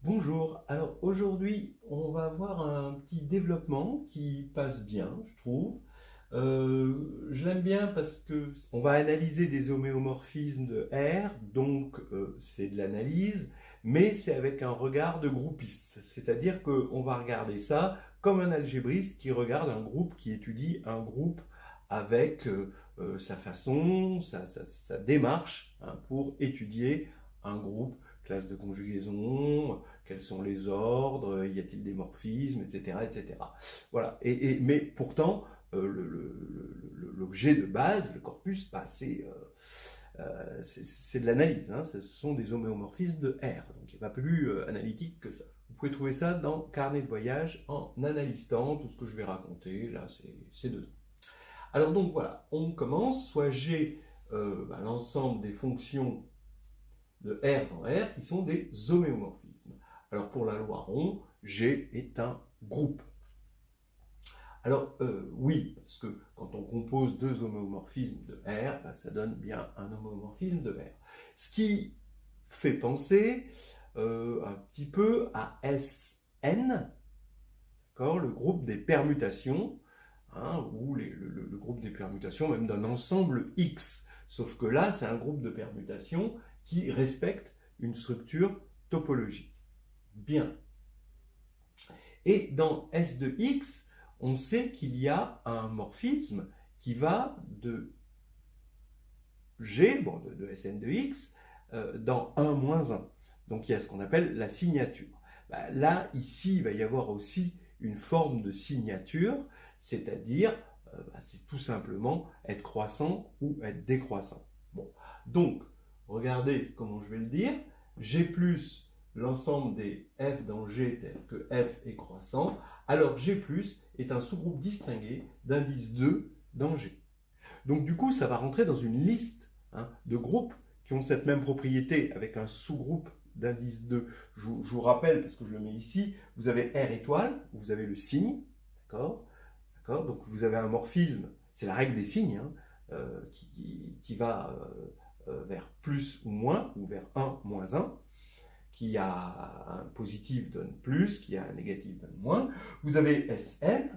Bonjour, alors aujourd'hui on va avoir un petit développement qui passe bien, je trouve. Je l'aime bien parce que on va analyser des homéomorphismes de R, donc c'est de l'analyse, mais c'est avec un regard de groupiste. C'est-à-dire qu'on va regarder ça comme un algébriste qui regarde un groupe, qui étudie un groupe avec sa façon, sa démarche pour étudier un groupe, classe de conjugaison, quels sont les ordres, y a-t-il des morphismes, etc. etc. Voilà. Mais pourtant, l'objet de base, le corpus, bah, c'est de l'analyse. Hein. Ce sont des homéomorphismes de R. Donc il n'est pas plus analytique que ça. Vous pouvez trouver ça dans Carnet de voyage en analysant. Tout ce que je vais raconter, là, c'est dedans. Alors donc voilà, on commence. Soit j'ai l'ensemble des fonctions de R dans R qui sont des homéomorphismes. Alors pour la loi rond, G est un groupe. Alors oui, parce que quand on compose deux homéomorphismes de R, ça donne bien un homéomorphisme de R. Ce qui fait penser un petit peu à Sn, le groupe des permutations, ou le groupe des permutations même d'un ensemble X. Sauf que là, c'est un groupe de permutations qui respecte une structure topologique. Bien. Et dans S de X, on sait qu'il y a un morphisme qui va de G, de Sn de X, dans 1 moins 1. Donc il y a ce qu'on appelle la signature. Là, ici, il va y avoir aussi une forme de signature, c'est-à-dire, c'est tout simplement être croissant ou être décroissant. Bon. Donc, regardez comment je vais le dire. G plus l'ensemble des f dans G tel que f est croissant, alors G plus est un sous-groupe distingué d'indice 2 dans G. Donc du coup, ça va rentrer dans une liste de groupes qui ont cette même propriété avec un sous-groupe d'indice 2. Je vous rappelle, parce que je le mets ici, vous avez R étoile, vous avez le signe, d'accord. Donc vous avez un morphisme, c'est la règle des signes, qui va vers plus ou moins, ou vers 1, moins 1, qui a un positif donne plus, qui a un négatif donne moins. Vous avez Sn,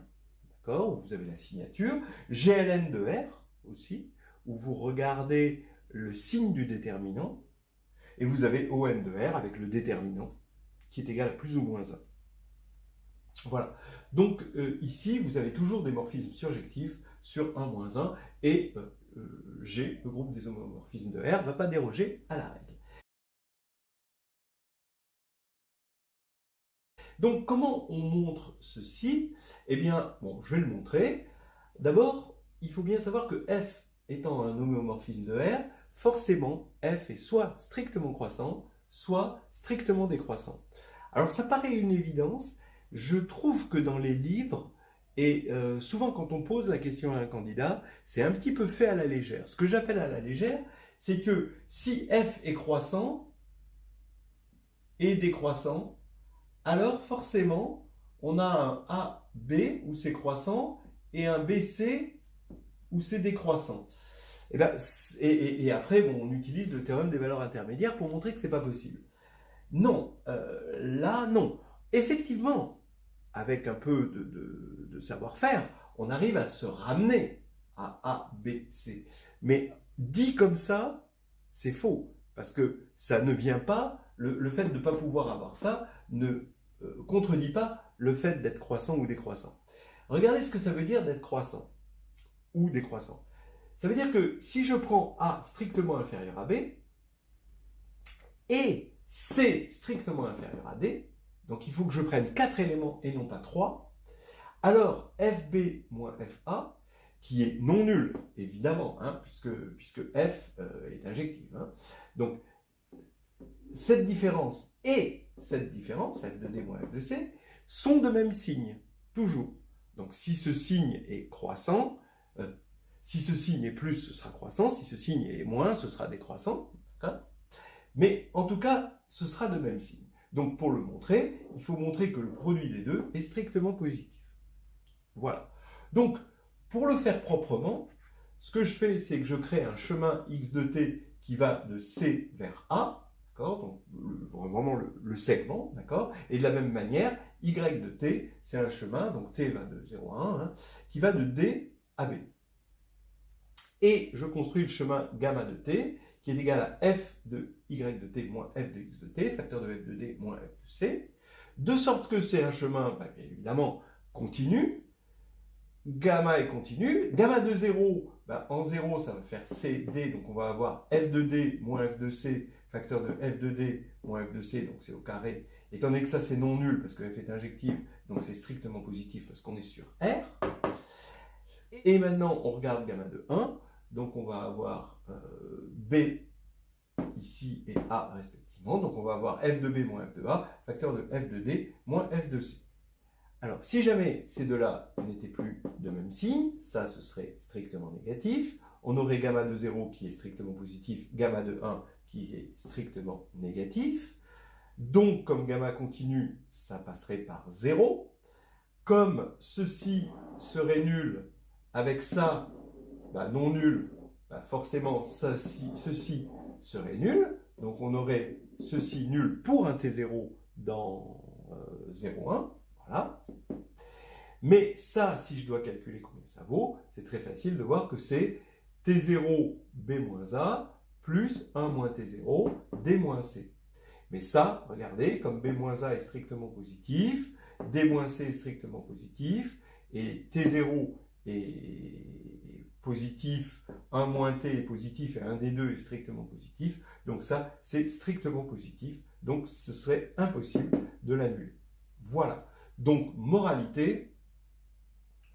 d'accord, vous avez la signature, GLN de R aussi, où vous regardez le signe du déterminant, et vous avez ON de R avec le déterminant, qui est égal à plus ou moins 1. Voilà. Donc ici, vous avez toujours des morphismes surjectifs sur 1 moins 1, et G, le groupe des homomorphismes de R, ne va pas déroger à la règle. Donc comment on montre ceci? Eh bien, je vais le montrer. D'abord, il faut bien savoir que f étant un homéomorphisme de R, forcément, f est soit strictement croissant, soit strictement décroissant. Alors ça paraît une évidence, je trouve que dans les livres, et souvent quand on pose la question à un candidat, c'est un petit peu fait à la légère. Ce que j'appelle à la légère, c'est que si f est croissant et décroissant, alors forcément, on a un AB où c'est croissant et un BC où c'est décroissant. Et après, on utilise le théorème des valeurs intermédiaires pour montrer que ce n'est pas possible. Non, là, non. Effectivement, avec un peu de savoir-faire, on arrive à se ramener à A, B, C. Mais dit comme ça, c'est faux. Parce que ça ne vient pas, le fait de ne pas pouvoir avoir ça ne contredit pas le fait d'être croissant ou décroissant. Regardez ce que ça veut dire d'être croissant ou décroissant. Ça veut dire que si je prends A strictement inférieur à B et C strictement inférieur à D, donc il faut que je prenne 4 éléments et non pas 3, alors FB moins FA, qui est non nul, évidemment, puisque F est injective. Donc, cette différence et cette différence, F de D moins F de C, sont de même signe, toujours. Donc, si ce signe est croissant, si ce signe est plus, ce sera croissant, si ce signe est moins, ce sera décroissant. Mais en tout cas, ce sera de même signe. Donc, pour le montrer, il faut montrer que le produit des deux est strictement positif. Voilà. Donc, pour le faire proprement, ce que je fais, c'est que je crée un chemin x de t qui va de C vers A, d'accord? Donc vraiment le segment, d'accord? Et de la même manière, y de t, c'est un chemin, donc t va de 0 à 1, hein, qui va de d à b. Et je construis le chemin gamma de t, qui est égal à f de y de t moins f de x de t, facteur de f de d moins f de c, de sorte que c'est un chemin, bah, évidemment, continu. Gamma est continu. Gamma de 0, bah, en 0, ça va faire cd, donc on va avoir f de d moins f de c, facteur de f de d moins f de c, donc c'est au carré. Étant donné que ça c'est non nul, parce que f est injective, donc c'est strictement positif, parce qu'on est sur R. Et maintenant, on regarde gamma de 1, donc on va avoir b ici et a respectivement, donc on va avoir f de b moins f de a, facteur de f de d moins f de c. Alors, si jamais ces deux-là n'étaient plus de même signe, ça, ce serait strictement négatif. On aurait gamma de 0 qui est strictement positif, gamma de 1 qui est strictement négatif. Donc, comme gamma continue, ça passerait par 0. Comme ceci serait nul avec ça, bah, non nul, bah, forcément, ceci serait nul. Donc, on aurait ceci nul pour un T0 dans 0,1. Voilà. Mais ça, si je dois calculer combien ça vaut, c'est très facile de voir que c'est T0 B-A plus 1 moins T0 D moins C. Mais ça, regardez, comme B-A est strictement positif, D moins C est strictement positif, et T0 est positif, 1 moins T est positif, et 1 des deux est strictement positif, donc ça, c'est strictement positif, donc ce serait impossible de l'annuler. Voilà. Donc, moralité,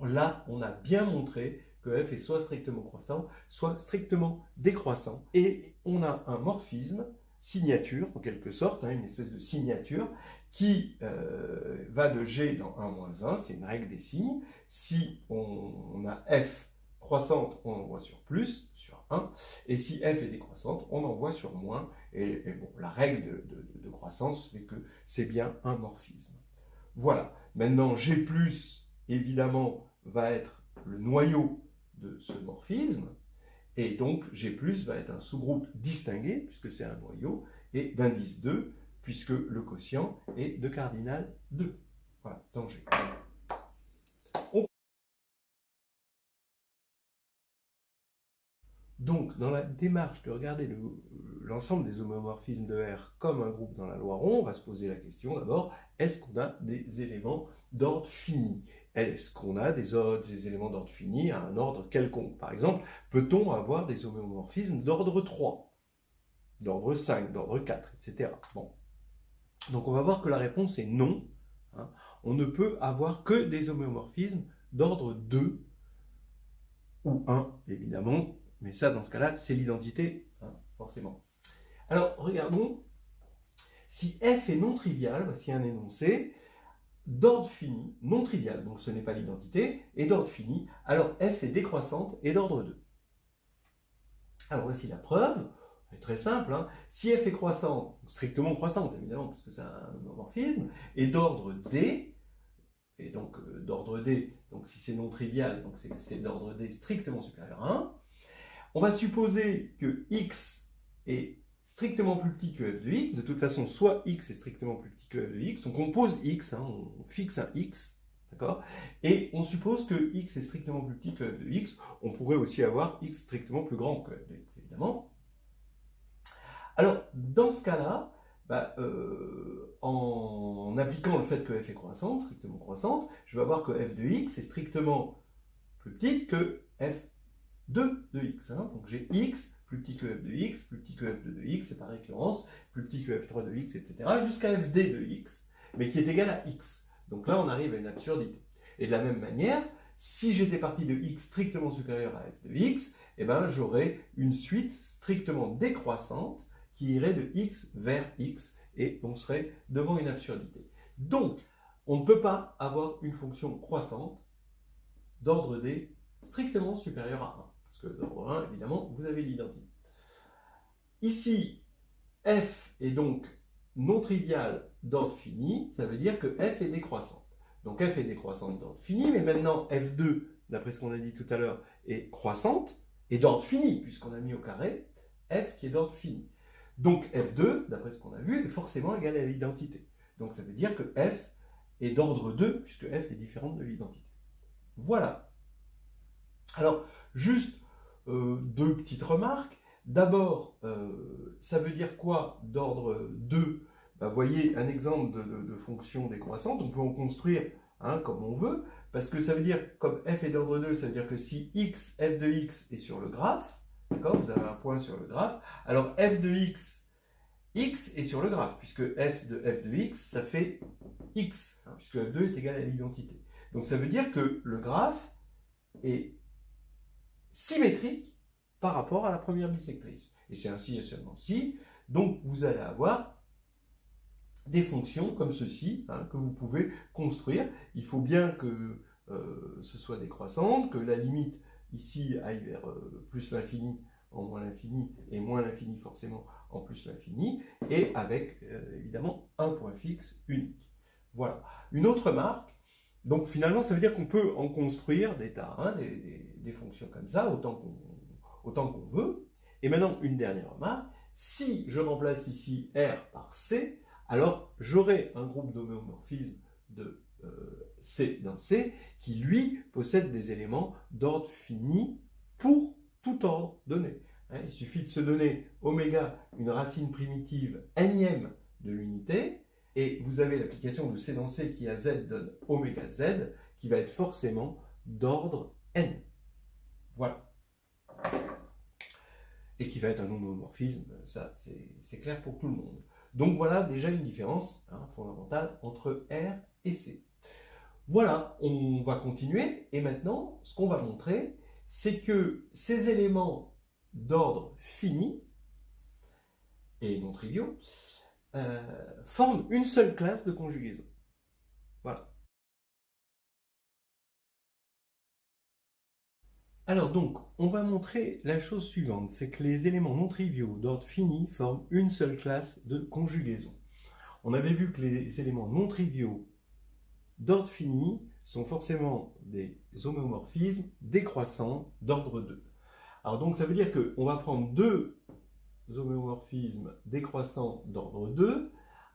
là, on a bien montré que f est soit strictement croissant, soit strictement décroissant. Et on a un morphisme, signature, en quelque sorte, hein, une espèce de signature, qui va de g dans 1 moins 1, c'est une règle des signes. Si on a f croissante, on envoie sur plus, sur 1, et si f est décroissante, on envoie sur moins. Et bon, la règle de croissance fait que c'est bien un morphisme. Voilà. Maintenant, G+, évidemment, va être le noyau de ce morphisme. Et donc, G+, va être un sous-groupe distingué, puisque c'est un noyau, et d'indice 2, puisque le quotient est de cardinal 2. Voilà, dans G. Donc, dans la démarche de regarder l'ensemble des homomorphismes de R comme un groupe dans la loi rond, on va se poser la question d'abord, est-ce qu'on a des éléments d'ordre fini? Est-ce qu'on a des éléments d'ordre fini à un ordre quelconque? Par exemple, peut-on avoir des homomorphismes d'ordre 3, d'ordre 5, d'ordre 4, etc. Bon. Donc on va voir que la réponse est non. Hein. On ne peut avoir que des homomorphismes d'ordre 2 ou 1, évidemment. Mais ça, dans ce cas-là, c'est l'identité, hein, forcément. Alors, regardons. Si f est non trivial, voici un énoncé, d'ordre fini, non trivial, donc ce n'est pas l'identité, et d'ordre fini, alors f est décroissante et d'ordre 2. Alors, voici la preuve. C'est très simple. Hein. Si f est croissante, strictement croissante, évidemment, parce que c'est un homomorphisme, et d'ordre d, et donc d'ordre d, donc si c'est non trivial, donc c'est d'ordre d strictement supérieur à 1, on va supposer que x est strictement plus petit que f de x. De toute façon, soit x est strictement plus petit que f de x. Donc on pose x, hein, on fixe un x, d'accord? Et on suppose que x est strictement plus petit que f de x. On pourrait aussi avoir x strictement plus grand que f de x, évidemment. Alors, dans ce cas-là, bah, en appliquant le fait que f est croissante, strictement croissante, je vais avoir que f de x est strictement plus petite que f 2 de x. Hein. Donc j'ai x plus petit que f de x, plus petit que f de x, c'est par récurrence, plus petit que f3 de x, etc., jusqu'à fd de x, mais qui est égal à x. Donc là, on arrive à une absurdité. Et de la même manière, si j'étais parti de x strictement supérieur à f de x, eh ben, j'aurais une suite strictement décroissante qui irait de x vers x, et on serait devant une absurdité. Donc, on ne peut pas avoir une fonction croissante d'ordre d strictement supérieur à 1. Parce que d'ordre 1, évidemment, vous avez l'identité. Ici, f est donc non trivial d'ordre fini, ça veut dire que f est décroissante. Donc f est décroissante d'ordre fini, mais maintenant f2, d'après ce qu'on a dit tout à l'heure, est croissante et d'ordre fini, puisqu'on a mis au carré f qui est d'ordre fini. Donc f2, d'après ce qu'on a vu, est forcément égal à l'identité. Donc ça veut dire que f est d'ordre 2, puisque f est différente de l'identité. Voilà. Alors, juste deux petites remarques. D'abord, ça veut dire quoi d'ordre 2? Vous voyez un exemple de fonction décroissante, on peut en construire comme on veut, parce que ça veut dire, comme f est d'ordre 2, ça veut dire que si f de x est sur le graphe, d'accord, vous avez un point sur le graphe, alors f de x est sur le graphe, puisque f de x, ça fait x, puisque f2 est égal à l'identité. Donc ça veut dire que le graphe est symétrique par rapport à la première bisectrice. Et c'est ainsi et seulement si. Donc vous allez avoir des fonctions comme ceci, que vous pouvez construire. Il faut bien que ce soit décroissante, que la limite ici aille vers plus l'infini en moins l'infini, et moins l'infini forcément en plus l'infini, et avec évidemment un point fixe unique. Voilà. Une autre marque, donc finalement ça veut dire qu'on peut en construire des tas, des fonctions comme ça, autant qu'on veut. Et maintenant une dernière remarque, si je remplace ici R par C, alors j'aurai un groupe d'homéomorphismes de C dans C qui lui possède des éléments d'ordre fini pour tout ordre donné. Il suffit de se donner oméga, une racine primitive énième de l'unité, et vous avez l'application de C dans C qui à Z donne oméga Z, qui va être forcément d'ordre N. Voilà. Et qui va être un homéomorphisme, ça c'est clair pour tout le monde. Donc voilà déjà une différence fondamentale entre R et C. Voilà, on va continuer, et maintenant, ce qu'on va montrer, c'est que ces éléments d'ordre fini, et non triviaux, forment une seule classe de conjugaison. Voilà. Alors donc, on va montrer la chose suivante, c'est que les éléments non triviaux d'ordre fini forment une seule classe de conjugaison. On avait vu que les éléments non triviaux d'ordre fini sont forcément des homéomorphismes décroissants d'ordre 2. Alors donc ça veut dire qu'on va prendre deux homéomorphismes décroissants d'ordre 2,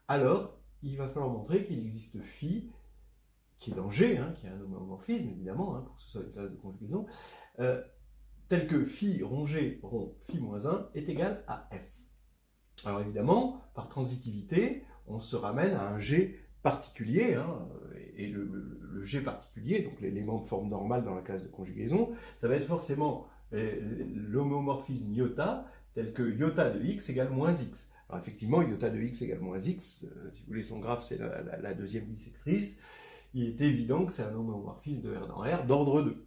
alors il va falloir montrer qu'il existe phi, qui est dans G, qui est un homéomorphisme évidemment, pour que ce soit une classe de conjugaison, tel que phi rond G rond phi moins 1 est égal à f. Alors évidemment, par transitivité, on se ramène à un G particulier, et le G particulier, donc l'élément de forme normale dans la classe de conjugaison, ça va être forcément l'homéomorphisme iota, tel que iota de x égale moins x. Alors effectivement, iota de x égale moins x, si vous voulez, son graphe c'est la deuxième bisectrice, il est évident que c'est un homéomorphisme de R dans R d'ordre 2.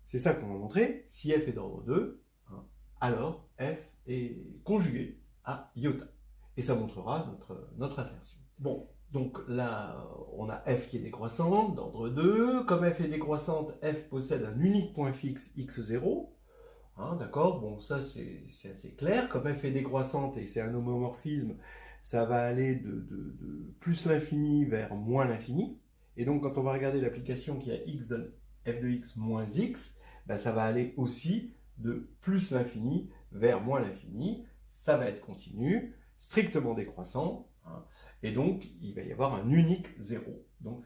C'est ça qu'on va montrer. Si f est d'ordre 2, alors f est conjugué à iota. Et ça montrera notre assertion. Bon, donc là, on a f qui est décroissante d'ordre 2. Comme f est décroissante, f possède un unique point fixe x0. D'accord, bon, ça c'est assez clair. Comme f est décroissante et c'est un homéomorphisme, ça va aller de plus l'infini vers moins l'infini. Et donc, quand on va regarder l'application qui a x donne f de x moins x, ça va aller aussi de plus l'infini vers moins l'infini. Ça va être continu, strictement décroissant, et donc il va y avoir un unique 0 donc,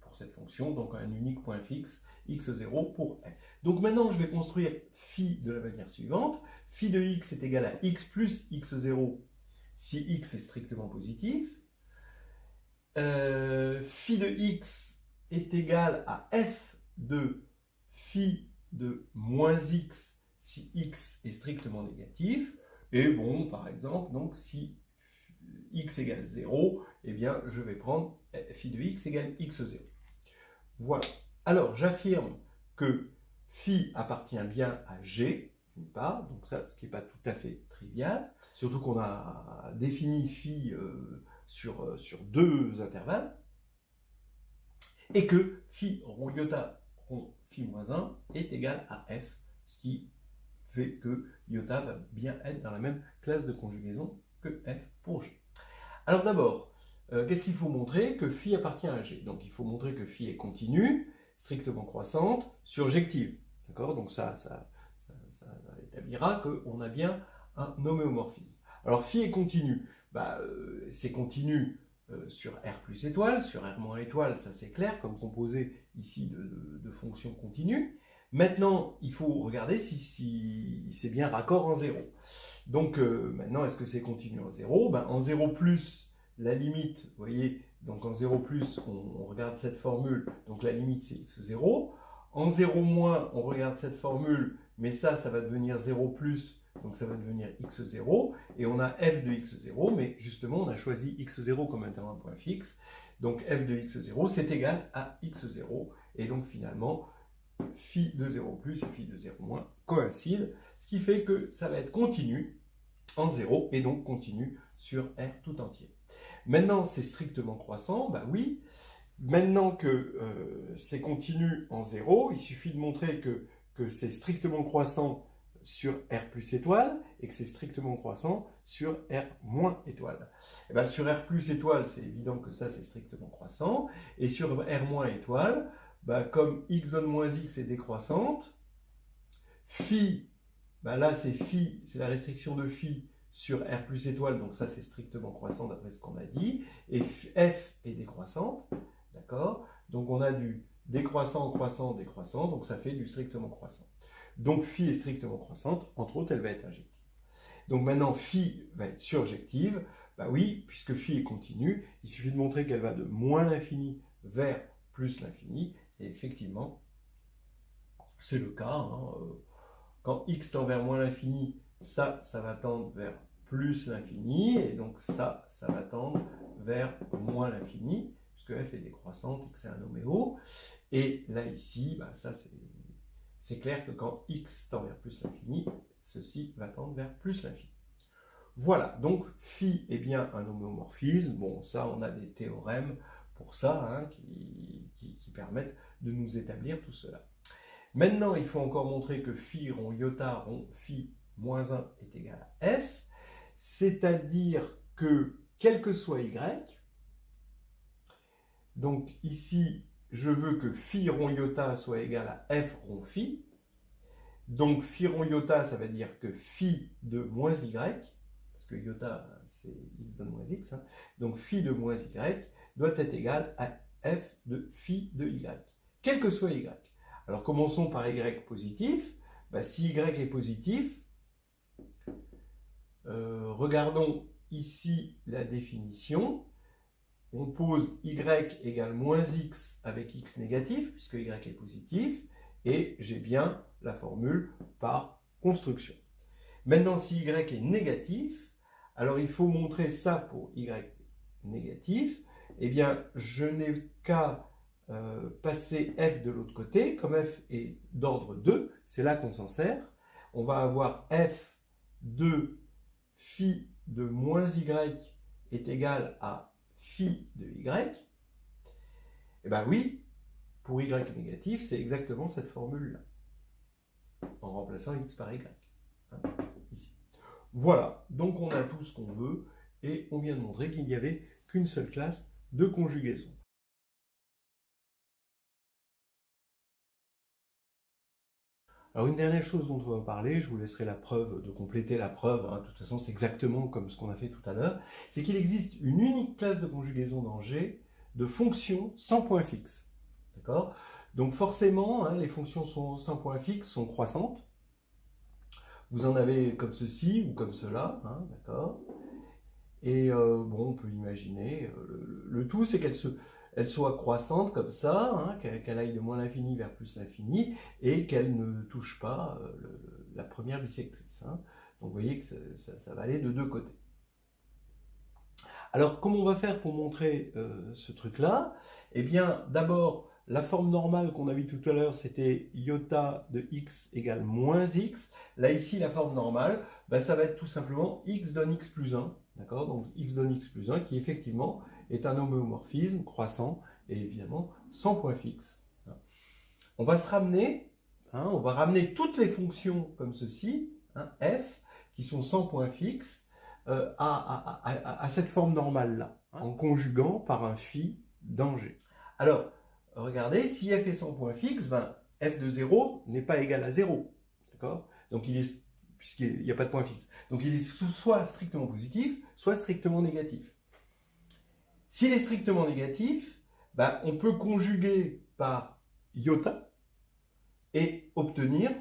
pour cette fonction, donc un unique point fixe x0 pour f. Donc maintenant, je vais construire phi de la manière suivante. Phi de x est égal à x plus x0 si x est strictement positif. Phi de x est égal à f de phi de moins x si x est strictement négatif. Et bon, par exemple, donc si x égale 0, eh bien, je vais prendre phi de x égale x0. Voilà. Alors, j'affirme que phi appartient bien à G, d'une part, donc ça, ce qui n'est pas tout à fait trivial, surtout qu'on a défini phi sur deux intervalles, et que phi rond iota rond phi moins 1 est égal à f, ce qui fait que iota va bien être dans la même classe de conjugaison que f pour G. Alors d'abord, qu'est-ce qu'il faut montrer? Que phi appartient à G. Donc il faut montrer que phi est continue, strictement croissante, surjective. D'accord? Donc ça établira qu'on a bien un homéomorphisme. Alors phi est continu. C'est continu sur R plus étoile, sur R moins étoile, ça c'est clair, comme composé ici de fonctions continues. Maintenant, il faut regarder si c'est bien raccord en 0. Donc maintenant, est-ce que c'est continu en 0? En 0 plus, la limite, vous voyez, donc en 0 plus, on regarde cette formule, donc la limite c'est x0. En 0 moins, on regarde cette formule, mais ça va devenir 0 plus, donc ça va devenir x0, et on a f de x0, mais justement on a choisi x0 comme étant un point fixe, donc f de x0 c'est égal à x0, et donc finalement phi de 0 plus et phi de 0 moins coïncident, ce qui fait que ça va être continu en 0, et donc continu sur R tout entier. Maintenant c'est strictement croissant, oui. Maintenant que c'est continu en 0, il suffit de montrer que c'est strictement croissant sur R plus étoile et que c'est strictement croissant sur R moins étoile. Et sur R plus étoile, c'est évident que ça c'est strictement croissant. Et sur R moins étoile, comme x donne moins x est décroissante, phi, là c'est phi, c'est la restriction de phi sur R plus étoile, donc ça c'est strictement croissant d'après ce qu'on a dit, et f est décroissante. D'accord? Donc on a du décroissant, croissant, décroissant, donc ça fait du strictement croissant. Donc phi est strictement croissante, entre autres elle va être injective. Donc maintenant phi va être surjective, oui, puisque phi est continue, il suffit de montrer qu'elle va de moins l'infini vers plus l'infini, et effectivement, c'est le cas, quand x tend vers moins l'infini, ça va tendre vers plus l'infini, et donc ça va tendre vers moins l'infini, que f est décroissante et que c'est un homéo. Et là, ici, ça c'est clair que quand x tend vers plus l'infini, ceci va tendre vers plus l'infini. Voilà, donc phi est bien un homéomorphisme. Bon, ça, on a des théorèmes pour ça, qui permettent de nous établir tout cela. Maintenant, il faut encore montrer que phi rond iota rond phi moins 1 est égal à f, c'est-à-dire que, quel que soit y, donc ici, je veux que phi rond iota soit égal à f rond phi. Donc phi rond iota, ça veut dire que phi de moins y, parce que iota, c'est x donne moins x, donc phi de moins y doit être égal à f de phi de y, quel que soit y. Alors commençons par y positif. Si y est positif, regardons ici la définition. On pose y égale moins x avec x négatif, puisque y est positif, et j'ai bien la formule par construction. Maintenant, si y est négatif, alors il faut montrer ça pour y négatif, eh bien, je n'ai qu'à passer f de l'autre côté, comme f est d'ordre 2, c'est là qu'on s'en sert, on va avoir f de phi de moins y est égal à phi de y, et oui, pour y négatif, c'est exactement cette formule-là, en remplaçant x par y, ici. Voilà, donc on a tout ce qu'on veut, et on vient de montrer qu'il n'y avait qu'une seule classe de conjugaison. Alors une dernière chose dont on va parler, je vous laisserai la preuve, de compléter la preuve, de toute façon c'est exactement comme ce qu'on a fait tout à l'heure, c'est qu'il existe une unique classe de conjugaison dans G de fonctions sans point fixe. D'accord? Donc forcément, les fonctions sans point fixe sont croissantes. Vous en avez comme ceci ou comme cela, d'accord? Et on peut imaginer, le tout c'est qu'elle soit croissante comme ça, qu'elle aille de moins l'infini vers plus l'infini, et qu'elle ne touche pas la première bisectrice. Donc vous voyez que ça va aller de deux côtés. Alors comment on va faire pour montrer ce truc-là? Eh bien d'abord, la forme normale qu'on a vue tout à l'heure, c'était iota de x égale moins x. Là ici, la forme normale, ça va être tout simplement x donne x plus 1. D'accord? Donc x donne x plus 1, qui effectivement est un homéomorphisme croissant, et évidemment sans point fixe. On va se ramener, on va ramener toutes les fonctions comme ceci, f, qui sont sans point fixe, à cette forme normale-là, en conjuguant par un phi dans G. Alors, regardez, si f est sans point fixe, f de 0 n'est pas égal à 0. D'accord? Donc il est puisqu'il n'y a pas de point fixe. Donc il est soit strictement positif, soit strictement négatif. S'il est strictement négatif, ben, on peut conjuguer par iota et obtenir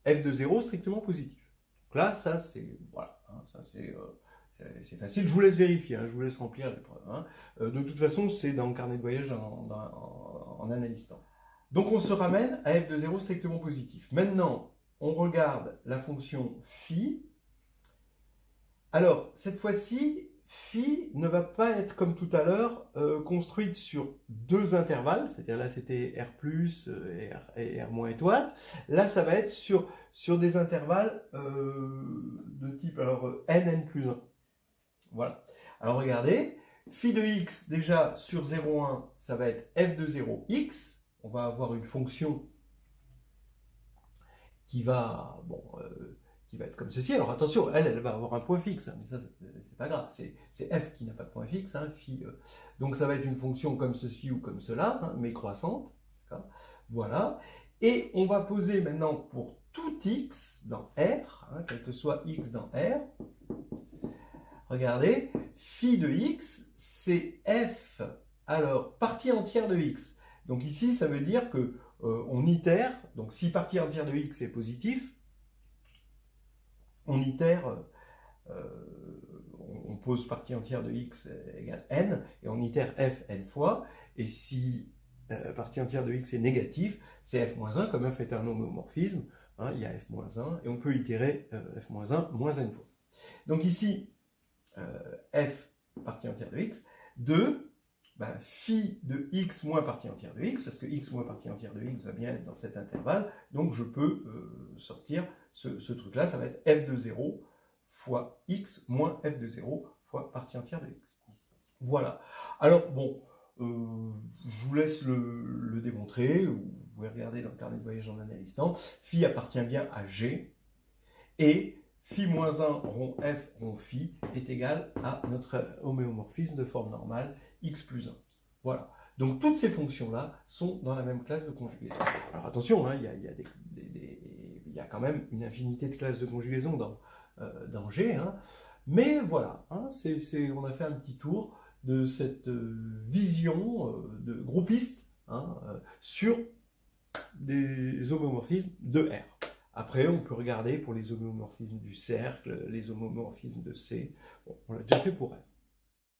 f de 0 strictement positif. Donc là, ça c'est voilà, hein, ça c'est facile. Je vous laisse vérifier, hein, je vous laisse remplir l'épreuve. Hein. De toute façon, c'est dans le carnet de voyage en analyse temps. Donc on se ramène à f de 0 strictement positif. Maintenant, on regarde la fonction phi. Alors, cette fois-ci, phi ne va pas être comme tout à l'heure construite sur deux intervalles, c'est-à-dire là c'était R+, et R- étoile. Là, ça va être sur des intervalles de type alors, n plus 1. Voilà. Alors regardez, phi de x, déjà sur 0,1, ça va être f de 0, x. On va avoir une fonction qui va, qui va être comme ceci. Alors attention, elle va avoir un point fixe, hein, mais ça, c'est pas grave. C'est f qui n'a pas de point fixe, hein, phi. Donc ça va être une fonction comme ceci ou comme cela, hein, mais croissante. Voilà. Et on va poser maintenant pour tout x dans R, hein, quel que soit x dans R. Regardez, phi de x, c'est f, alors, partie entière de x. Donc ici, ça veut dire que on itère, donc si partie entière de x est positif, on itère, on pose partie entière de x égale n, et on itère f n fois, et si partie entière de x est négatif, c'est f-1, comme f est un homéomorphisme, hein, il y a f-1, et on peut itérer f-1 moins n fois. Donc ici, f partie entière de x, 2, ben, phi de x moins partie entière de x, parce que x moins partie entière de x va bien être dans cet intervalle, donc je peux sortir ce truc-là, ça va être f de 0 fois x moins f de 0 fois partie entière de x. Voilà. Alors, bon, je vous laisse le démontrer, vous pouvez regarder dans le carnet de voyage en analyse temps. Phi appartient bien à G, et phi moins 1 rond f rond phi est égal à notre homéomorphisme de forme normale x plus 1. Voilà. Donc toutes ces fonctions-là sont dans la même classe de conjugaison. Alors attention, hein, il y a quand même une infinité de classes de conjugaison dans G, hein, mais voilà, hein, on a fait un petit tour de cette vision de groupiste, hein, sur des homéomorphismes de R. Après, on peut regarder pour les homéomorphismes du cercle, les homéomorphismes de C. Bon, on l'a déjà fait pour R.